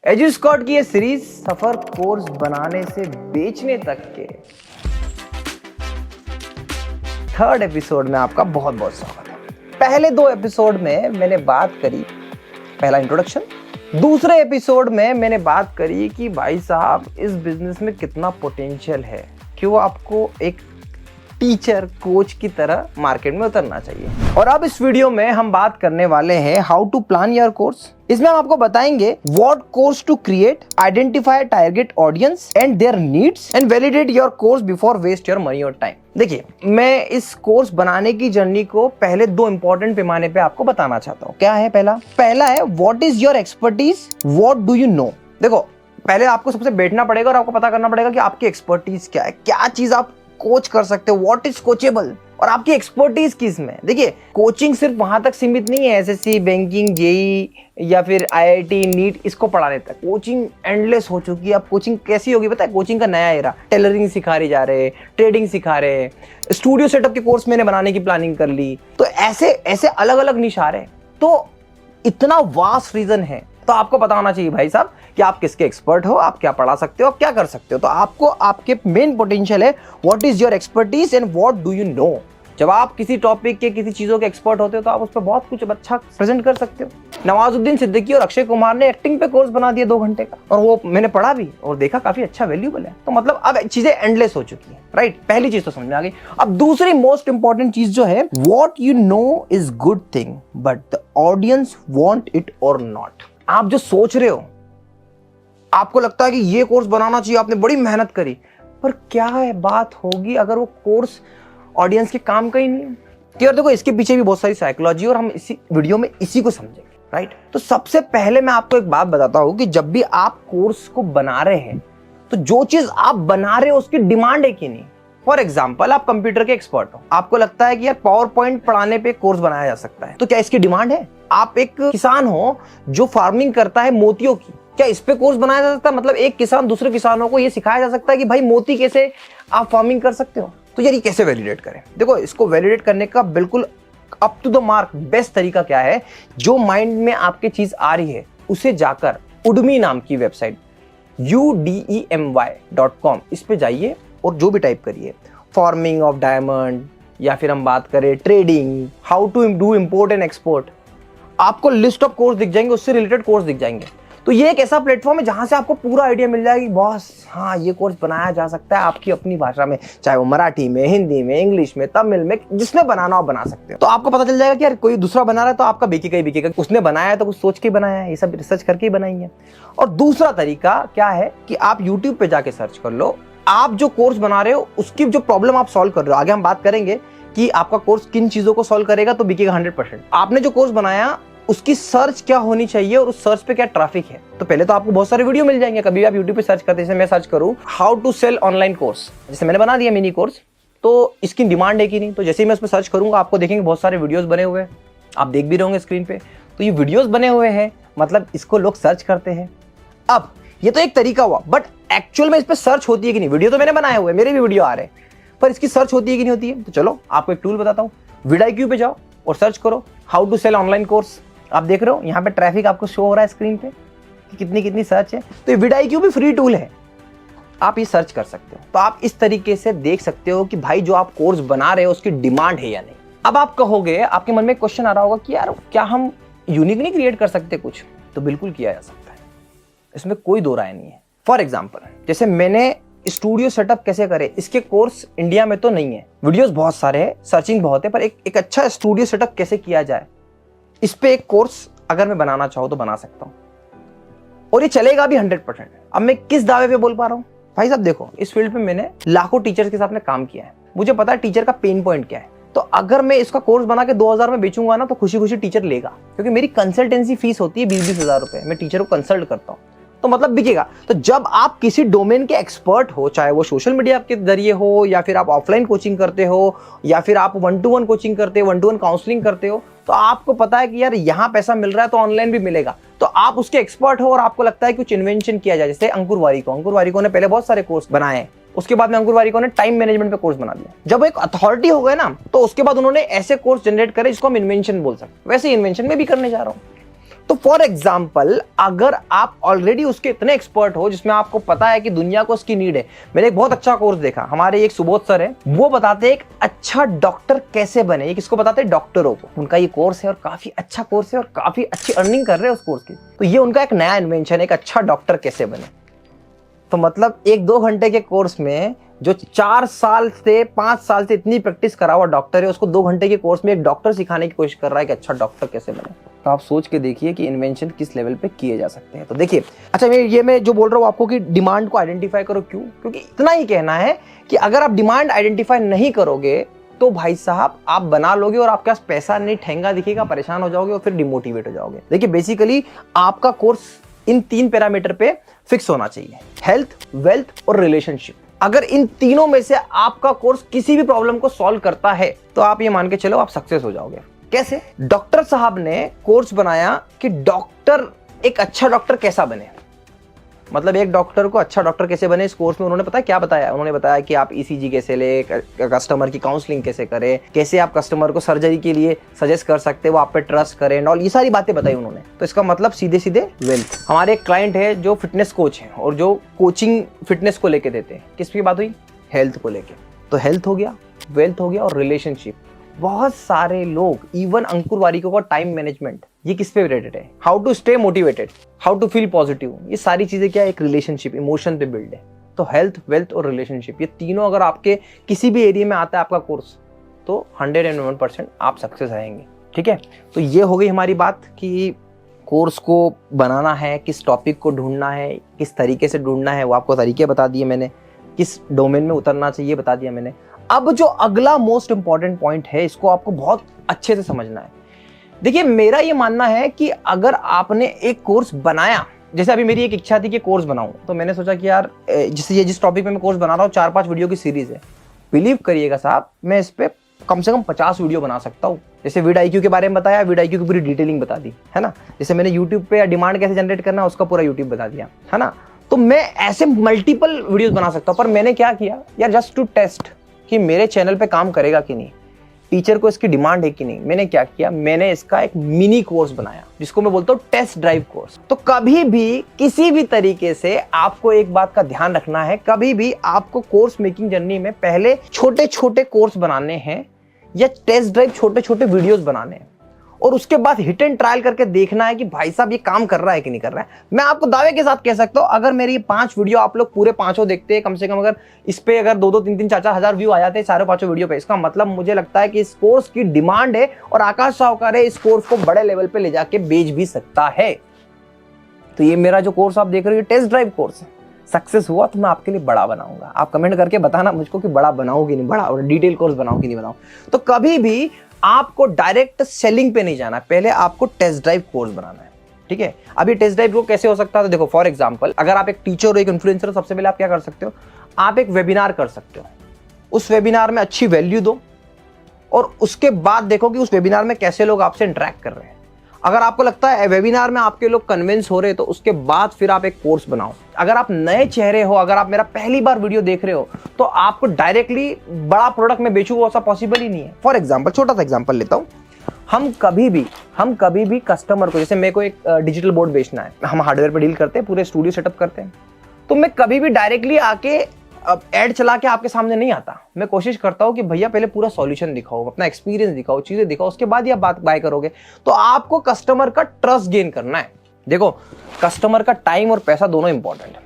एजुस्कॉट की ये सीरीज सफर कोर्स बनाने से बेचने तक के थर्ड एपिसोड में आपका बहुत बहुत स्वागत है। पहले 2 एपिसोड में मैंने बात करी, पहला इंट्रोडक्शन, दूसरे एपिसोड में मैंने बात करी कि भाई साहब इस बिजनेस में कितना पोटेंशियल है, क्यों आपको एक टीचर कोच की तरह मार्केट में उतरना चाहिए। और अब इस वीडियो में हम बात करने वाले हैं how to plan your course. इसमें हम आपको बताएंगे what course to create, identify target audience and their needs and validate your course before waste your money और टाइम। देखिए, मैं इस कोर्स बनाने की जर्नी को पहले 2 इंपॉर्टेंट पैमाने पे आपको बताना चाहता हूँ। क्या है? पहला है what is your expertise, what do you know. देखो, पहले आपको सबसे बैठना पड़ेगा और आपको पता करना पड़ेगा कि आपकी एक्सपर्टीज क्या है, क्या चीज आप कोच कर सकते हो, व्हाट इज कोचेबल, और आपकी एक्सपर्टीज किस में। देखिए, कोचिंग सिर्फ वहां तक सीमित नहीं है, एसएससी, बैंकिंग, जेई या फिर आईआईटी, नीट, इसको पढ़ाने तक। कोचिंग एंडलेस हो चुकी है। अब कोचिंग कैसी होगी पता है? कोचिंग का नया एरा, टेलरिंग सिखा रही जा रहे, ट्रेडिंग सिखा रहे, स्टूडियो सेटअप के कोर्स मैंने बनाने की प्लानिंग कर ली। तो ऐसे ऐसे अलग अलग निशारे, तो इतना वास्ट रीजन है। तो आपको पता होना चाहिए भाई साहब कि आप किसके एक्सपर्ट हो, आप क्या पढ़ा सकते हो, आप क्या कर सकते हो। तो आपको आपके मेन पोटेंशियल है what is your expertise and what do you know. जब आप किसी टॉपिक के, किसी चीजों के एक्सपर्ट होते हो तो आप उस पर बहुत कुछ अच्छा प्रेजेंट कर सकते हो। नवाजुद्दीन सिद्दीकी और अक्षय कुमार ने एक्टिंग पे कोर्स बना दिया 2 घंटे का, और वो मैंने पढ़ा भी और देखा, काफी अच्छा वैल्यूएबल है। तो मतलब अब चीजें एंडलेस हो चुकी है, राइट? पहली चीज तो समझ में आ गई। अब दूसरी मोस्ट इंपॉर्टेंट चीज जो है, what you know is good thing but the audience want it और नॉट। आप जो सोच रहे हो, आपको लगता है कि ये कोर्स बनाना चाहिए, आपने बड़ी मेहनत करी, पर क्या है बात होगी अगर वो कोर्स ऑडियंस के काम का ही नहीं है? यार देखो, इसके पीछे भी बहुत सारी साइकोलॉजी और हम इसी वीडियो में इसी को समझेंगे, राइट? तो सबसे पहले मैं आपको एक बात बताता हूं कि जब भी आप कोर्स को बना रहे हैं तो जो चीज आप बना रहे हो उसकी डिमांड है कि नहीं। फॉर एग्जाम्पल, आप कंप्यूटर के एक्सपर्ट हो, आपको लगता है कि यार पावर पॉइंट पढ़ाने पे कोर्स बनाया जा सकता है, तो क्या इसकी डिमांड है? आप एक किसान हो जो फार्मिंग करता है मोतियों की, क्या इस पे कोर्स बनाया जा सकता है? मतलब एक किसान दूसरे किसानों को ये सिखाया जा सकता है कि भाई मोती कैसे आप फार्मिंग कर सकते हो। तो यार ये कैसे वैलिडेट करें? देखो, इसको वैलिडेट करने का बिल्कुल up to the mark best तरीका क्या है, जो माइंड में आपके चीज आ रही है उसे जाकर उडमी नाम की वेबसाइट udemy.com, इस पे जाइए और जो भी टाइप करिए, फार्मिंग ऑफ डायमंड, या फिर हम बात करें trading, how to do import and export, आपको लिस्ट ऑफ कोर्स दिख जाएंगे, उससे रिलेटेड कोर्स दिख जाएंगे। तो ये एक ऐसा प्लेटफॉर्म है जहां से आपको पूरा आइडिया मिल जाएगा कि बॉस, हाँ, ये कोर्स बनाया जा सकता है आपकी अपनी भाषा में, चाहे वो मराठी में, हिंदी में, इंग्लिश में, तमिल में, जिसमें बनाना आप बना सकते हो। तो आपको पता चल जाएगा कि यार कोई दूसरा बना रहा है तो आपका बिकेगा ही बिकेगा, उसने बनाया है तो कुछ सोच के बनाया है, ये सब रिसर्च करके ही बनाई है। और दूसरा तरीका क्या है कि आप यूट्यूब पे जाके सर्च कर लो, आप जो कोर्स बना रहे हो उसकी जो प्रॉब्लम आप सॉल्व कर रहे हो। आगे हम बात करेंगे कि आपका कोर्स किन चीजों को सॉल्व करेगा तो बिकेगा 100%। आपने जो कोर्स बनाया उसकी सर्च क्या होनी चाहिए और उस सर्च पे क्या ट्रैफिक है। तो पहले तो आपको बहुत सारे वीडियो मिल जाएंगे। कभी भी आप यूट्यूब पे सर्च करते हैं, जैसे मैं सर्च करूं how to sell online course, जैसे मैंने बना दिया मिनी कोर्स, तो इसकी डिमांड है कि नहीं। तो जैसे ही मैं उस पर सर्च करूंगा आपको देखेंगे बहुत सारे वीडियोस बने हुए हैं, आप देख भी रहे होंगे स्क्रीन पे। तो ये वीडियोस बने हुए हैं, मतलब इसको लोग सर्च करते हैं। अब ये तो एक तरीका हुआ, बट एक्चुअल में इस पर सर्च होती है कि नहीं? वीडियो तो मैंने बनाए हुए, मेरे भी वीडियो आ रहे हैं, पर इसकी सर्च होती है कि नहीं होती है? तो चलो आपको एक टूल बताता हूँ। vidIQ पे जाओ और सर्च करो how to sell online course. आप देख रहे हो यहाँ पे ट्रैफिक आपको शो हो रहा है स्क्रीन पे कि कितनी सर्च है। तो ये vidIQ भी फ्री टूल है, आप ये सर्च कर सकते हो। तो आप इस तरीके से देख सकते हो कि भाई जो आप कोर्स बना रहे हो उसकी डिमांड है या नहीं। अब आप कहोगे, आपके मन में क्वेश्चन आ रहा होगा कि यार क्या हम यूनिक नहीं क्रिएट कर सकते कुछ? तो बिल्कुल किया जा सकता है, इसमें कोई दो राय नहीं है। फॉर एग्जाम्पल, जैसे मैंने स्टूडियो सेटअप कैसे करे, इसके कोर्स इंडिया में तो नहीं है, वीडियोस बहुत सारे हैं, सर्चिंग बहुत है, पर एक अच्छा स्टूडियो सेटअप कैसे किया जाए, इस पे एक कोर्स अगर मैं बनाना चाहूँ तो बना सकता हूँ, और ये चलेगा भी 100%। अब मैं किस दावे पे बोल पा रहा हूँ? भाई साहब देखो, इस फील्ड पे मैंने लाखों टीचर्स के साथ में काम किया है, मुझे पता है टीचर का पेन पॉइंट क्या है। तो अगर मैं इसका कोर्स बना के 2000 में बेचूंगा ना, तो खुशी खुशी टीचर लेगा, क्योंकि मेरी कंसल्टेंसी फीस होती है 20-20 हजार रुपए, मैं टीचर को कंसल्ट करता हूँ, तो मतलब बिकेगा। तो जब आप किसी डोमेन के एक्सपर्ट हो, चाहे वो सोशल मीडिया के जरिए हो, या फिर आप ऑफलाइन कोचिंग करते हो, या फिर आप 1-to-1 कोचिंग करते हो, 1-to-1 काउंसलिंग करते हो, तो आपको पता है कि यार यहाँ पैसा मिल रहा है तो ऑनलाइन भी मिलेगा, तो आप उसके एक्सपर्ट हो और आपको लगता है कुछ इन्वेंशन किया जाए। जैसे अंकुर वारिको ने पहले बहुत सारे कोर्स बनाए, उसके बाद में अंकुर वारिको ने टाइम मैनेजमेंट पे कोर्स बना दिया। जब एक अथॉरिटी हो गए ना, तो उसके बाद उन्होंने ऐसे कोर्स जनरेट करे जिसको हम इन्वेंशन बोल सकते हैं। वैसे इन्वेंशन में भी करने जा रहा हूँ। तो फॉर एग्जाम्पल अगर आप ऑलरेडी उसके इतने एक्सपर्ट हो जिसमें आपको पता है कि दुनिया को उसकी नीड है। मैंने एक बहुत अच्छा कोर्स देखा, हमारे एक सुबोध सर है, वो बताते हैं एक अच्छा डॉक्टर कैसे बने। ये किसको बताते हैं? डॉक्टरों को। उनका ये कोर्स है और काफी अच्छा कोर्स है और काफी अच्छी अर्निंग कर रहे हैं उस कोर्स की। तो ये उनका एक नया इन्वेंशन है, एक अच्छा डॉक्टर कैसे बने। तो मतलब 1-2 घंटे के कोर्स में जो 4 साल से 5 साल से इतनी प्रैक्टिस करा हुआ डॉक्टर है, उसको 2 घंटे के कोर्स में एक डॉक्टर सिखाने की कोशिश कर रहा है कि अच्छा डॉक्टर कैसे बने। तो आप सोच के देखिए कि इन्वेंशन किस लेवल पे किए जा सकते हैं। तो देखिए, अच्छा मैं जो बोल रहा हूँ आपको कि डिमांड को आइडेंटिफाई करो, क्यों? क्योंकि इतना ही कहना है कि अगर आप डिमांड आइडेंटिफाई नहीं करोगे तो भाई साहब आप बना लोगे और आपके पास पैसा नहीं, ठेंगा दिखेगा, परेशान हो जाओगे और फिर डिमोटिवेट हो जाओगे। देखिए बेसिकली आपका कोर्स इन 3 पैरामीटर पे फिक्स होना चाहिए: हेल्थ, वेल्थ और रिलेशनशिप। अगर इन तीनों में से आपका कोर्स किसी भी प्रॉब्लम को सॉल्व करता है तो आप ये मान के चलो आप सक्सेस हो जाओगे। कैसे? डॉक्टर साहब ने कोर्स बनाया कि डॉक्टर, एक अच्छा डॉक्टर कैसा बने, मतलब एक डॉक्टर को अच्छा डॉक्टर कैसे बने। इस कोर्स में उन्होंने पता है क्या बताया? उन्होंने बताया कि आप ईसीजी कैसे ले, कस्टमर की काउंसलिंग कैसे करें, कैसे आप कस्टमर को सर्जरी के लिए सजेस्ट कर सकते हैं, वो आप पे ट्रस्ट करें और ये सारी बातें बताई उन्होंने। तो इसका मतलब सीधे सीधे वेल्थ। हमारे एक क्लाइंट है जो फिटनेस कोच है और जो कोचिंग फिटनेस को लेके देते हैं। किसकी बात हुई? हेल्थ को लेके। तो हेल्थ हो गया, वेल्थ हो गया और रिलेशनशिप। बहुत सारे लोग, इवन अंकुर वारिको का टाइम मैनेजमेंट, ये किस पे रिलेटेड है? How to stay motivated, how to feel positive. ये सारी चीजें क्या है? एक रिलेशनशिप, इमोशन पे बिल्ड है। तो हेल्थ, वेल्थ और रिलेशनशिप, ये तीनों अगर आपके किसी भी एरिया में आता है आपका कोर्स, तो 101% आप सक्सेस आएंगे। ठीक है, तो ये हो गई हमारी बात कि कोर्स को बनाना है, किस टॉपिक को ढूंढना है, किस तरीके से ढूंढना है, वो आपको तरीके बता दिए मैंने, किस डोमेन में उतरना चाहिए बता दिया मैंने। अब जो अगला मोस्ट इंपॉर्टेंट पॉइंट है, इसको आपको बहुत अच्छे से समझना है। देखिए मेरा ये मानना है कि अगर आपने एक कोर्स बनाया, जैसे अभी मेरी एक इच्छा थी कि कोर्स बनाऊं, तो मैंने सोचा कि यार जिस टॉपिक में मैं कोर्स बना रहा हूँ 4-5 वीडियो की सीरीज है। बिलीव करिएगा साहब, मैं इस पे कम से कम 50 वीडियो बना सकता हूँ। जैसे VidIQ के बारे में बताया, VidIQ की पूरी डिटेलिंग बता दी है ना। जैसे मैंने यूट्यूब पे डिमांड कैसे जनरेट करना है उसका पूरा यूट्यूब बता दिया है ना। तो मैं ऐसे मल्टीपल वीडियोस बना सकता हूँ। पर मैंने क्या किया यार, जस्ट टू टेस्ट कि मेरे चैनल पे काम करेगा कि नहीं, टीचर को इसकी डिमांड है कि नहीं, मैंने क्या किया, मैंने इसका एक मिनी कोर्स बनाया जिसको मैं बोलता हूँ टेस्ट ड्राइव कोर्स। तो कभी भी किसी भी तरीके से आपको एक बात का ध्यान रखना है, कभी भी आपको कोर्स मेकिंग जर्नी में पहले छोटे छोटे कोर्स बनाने हैं या टेस्ट ड्राइव छोटे छोटे वीडियोस बनाने हैं और उसके बाद हिट एंड ट्रायल करके देखना है कि भाई साहब ये काम कर रहा है कि नहीं कर रहा है। मैं आपको दावे के साथ कह सकता हूं, अगर मेरी 5 वीडियो आप लोग पूरे 5 देखते हैं, कम से कम अगर इस पे अगर 2-2, 3-3, 4-4 हजार व्यू आ जाते हैं चारों 5 वीडियो पे, इसका मतलब मुझे लगता है कि इस कोर्स की डिमांड है और आकाश साहूकार है इस कोर्स को बड़े लेवल पे ले जाके बेच भी सकता है। तो ये मेरा जो कोर्स आप देख रहे हो टेस्ट ड्राइव कोर्स है। सक्सेस हुआ तो मैं आपके लिए बड़ा बनाऊंगा। आप कमेंट करके बताना मुझको कि बड़ा बनाऊं कि नहीं, बड़ा और डिटेल कोर्स बनाऊं कि नहीं बनाऊं। तो कभी भी आपको डायरेक्ट सेलिंग पे नहीं जाना, पहले आपको टेस्ट ड्राइव कोर्स बनाना है। ठीक है, अभी टेस्ट ड्राइव को कैसे हो सकता है? तो देखो फॉर एग्जांपल, अगर आप एक टीचर हो, एक इन्फ्लुएंसर हो, सबसे पहले आप क्या कर सकते हो, आप एक वेबिनार कर सकते हो। उस वेबिनार में अच्छी वैल्यू दो और उसके बाद देखो कि उस वेबिनार में कैसे लोग आपसे इंटरेक्ट कर रहे हैं। अगर आपको लगता है वेबिनार में आपके लोग कन्विंस हो रहे हैं तो उसके बाद फिर आप एक कोर्स बनाओ। अगर आप नए चेहरे हो, अगर आप मेरा पहली बार वीडियो देख रहे हो, तो आपको डायरेक्टली बड़ा प्रोडक्ट में बेचूं वो ऐसा पॉसिबल ही नहीं है। फॉर एग्जांपल, छोटा सा एग्जांपल लेता हूं, हम कभी भी कस्टमर को, जैसे मेरे को एक डिजिटल बोर्ड बेचना है, हम हार्डवेयर पे डील करते हैं, पूरे स्टूडियो सेटअप करते हैं, तो मैं कभी भी डायरेक्टली आके एड चला के आपके सामने नहीं आता। मैं कोशिश करता हूं कि भैया पहले पूरा सॉल्यूशन दिखाओ, अपना एक्सपीरियंस दिखाओ, चीजें दिखाओ, उसके बाद ही आप बात बाय करोगे। तो आपको कस्टमर का ट्रस्ट गेन करना है। देखो कस्टमर का टाइम और पैसा दोनों इंपॉर्टेंट है।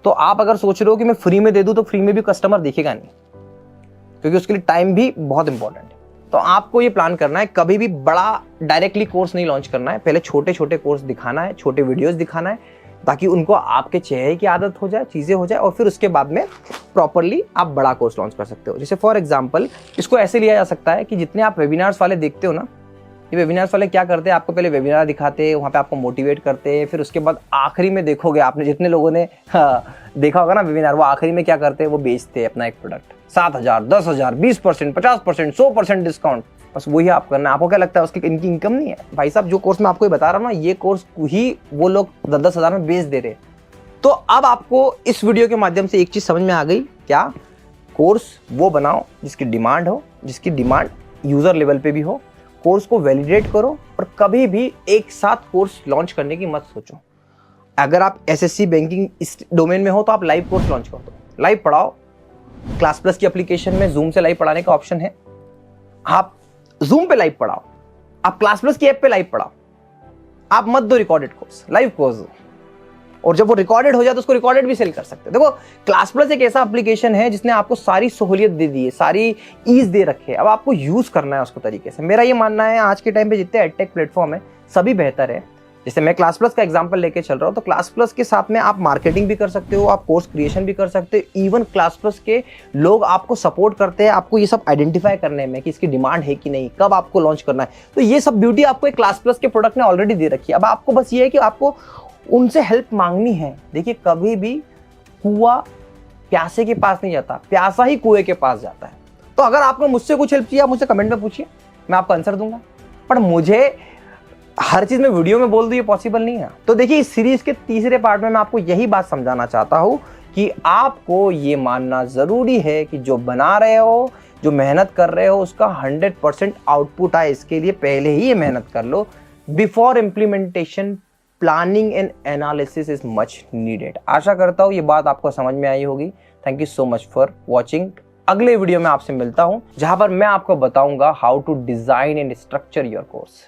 तो आप अगर सोच रहे हो कि मैं फ्री में दे दूं तो फ्री में भी कस्टमर दिखेगा नहीं, क्योंकि उसके लिए टाइम भी बहुत इंपॉर्टेंट है। तो आपको ये प्लान करना है, कभी भी बड़ा डायरेक्टली कोर्स नहीं लॉन्च करना है, पहले छोटे छोटे कोर्स दिखाना है, छोटे वीडियोस दिखाना है, ताकि उनको आपके चेहरे की आदत हो जाए, चीजें हो जाए और फिर उसके बाद में प्रॉपरली आप बड़ा कोर्स लॉन्च कर सकते हो। जैसे फॉर एग्जांपल इसको ऐसे लिया जा सकता है कि जितने आप वेबिनार्स वाले देखते हो ना, ये वेबिनार्स वाले क्या करते हैं, आपको पहले वेबिनार दिखाते हैं, वहाँ पे आपको मोटिवेट करते हैं, फिर उसके बाद आखिरी में देखोगे आपने, जितने लोगों ने देखा होगा ना वेबिनार, वो आखिरी में क्या करते हैं, वो बेचते हैं अपना एक प्रोडक्ट, 7,000, 10,000, 20%, 50%, 100% डिस्काउंट। बस वही आप करना। आपको क्या लगता है उसकी इनकी इनकम नहीं है? भाई साहब जो कोर्स मैं आपको बता रहा हूँ ना, ये कोर्स ही वो लोग 10-10 हज़ार में बेच दे रहे। तो अब आपको इस वीडियो के माध्यम से एक चीज समझ में आ गई, क्या? कोर्स वो बनाओ जिसकी डिमांड हो, जिसकी डिमांड यूजर लेवल पे भी हो। कोर्स को वैलिडेट करो और कभी भी एक साथ कोर्स लॉन्च करने की मत सोचो। अगर आप एसएससी बैंकिंग इस डोमेन में हो तो आप लाइव कोर्स लॉन्च कर दो, लाइव पढ़ाओ। क्लास प्लस की एप्लीकेशन में जूम से लाइव पढ़ाने का ऑप्शन है, आप जूम पे लाइव पढ़ाओ, आप क्लास प्लस की ऐप पे लाइव पढ़ाओ। आप मत दो रिकॉर्डेड कोर्स, लाइव कोर्स दो। और जब वो रिकॉर्डेड हो जाए तो उसको रिकॉर्डेड भी सेल कर सकते हैं। देखो, क्लास प्लस एक ऐसा एप्लीकेशन है जिसने आपको सारी सहूलियत दे दी है, सारी ईज दे रखे है, अब आपको यूज करना है उसको तरीके से। मेरा ये मानना है आज के टाइम पे जितने एडटेक प्लेटफॉर्म है सभी बेहतर है। जैसे मैं क्लास प्लस का एग्जांपल लेके चल रहा हूँ, तो क्लास प्लस के साथ में आप मार्केटिंग भी कर सकते हो, आप कोर्स क्रिएशन भी कर सकते हो। इवन क्लास प्लस के लोग आपको सपोर्ट करते हैं आपको ये सब आइडेंटिफाई करने में कि इसकी डिमांड है कि नहीं, कब आपको लॉन्च करना है। तो ये सब ब्यूटी आपको एक क्लास प्लस के प्रोडक्ट ने ऑलरेडी दे रखी है। अब आपको बस ये है कि आपको उनसे हेल्प मांगनी है। देखिए, कभी भी कुआं प्यासे के पास नहीं जाता, प्यासा ही कुएं के पास जाता है। तो अगर आपको मुझसे कुछ हेल्प चाहिए, आप मुझसे कमेंट में पूछिए, मैं आपको आंसर दूंगा। पर मुझे हर चीज में वीडियो में बोल दूं, ये पॉसिबल नहीं है। तो देखिए, इस सीरीज के तीसरे पार्ट में मैं आपको यही बात समझाना चाहता हूं कि आपको ये मानना जरूरी है कि जो बना रहे हो, जो मेहनत कर रहे हो, उसका 100% आउटपुट आए, इसके लिए पहले ही ये मेहनत कर लो। Before implementation planning and analysis is much needed. आशा करता हूं ये बात आपको समझ में आई होगी। Thank you so much for watching. अगले वीडियो में आपसे मिलता हूं जहां पर मैं आपको बताऊंगा how to design and structure your course.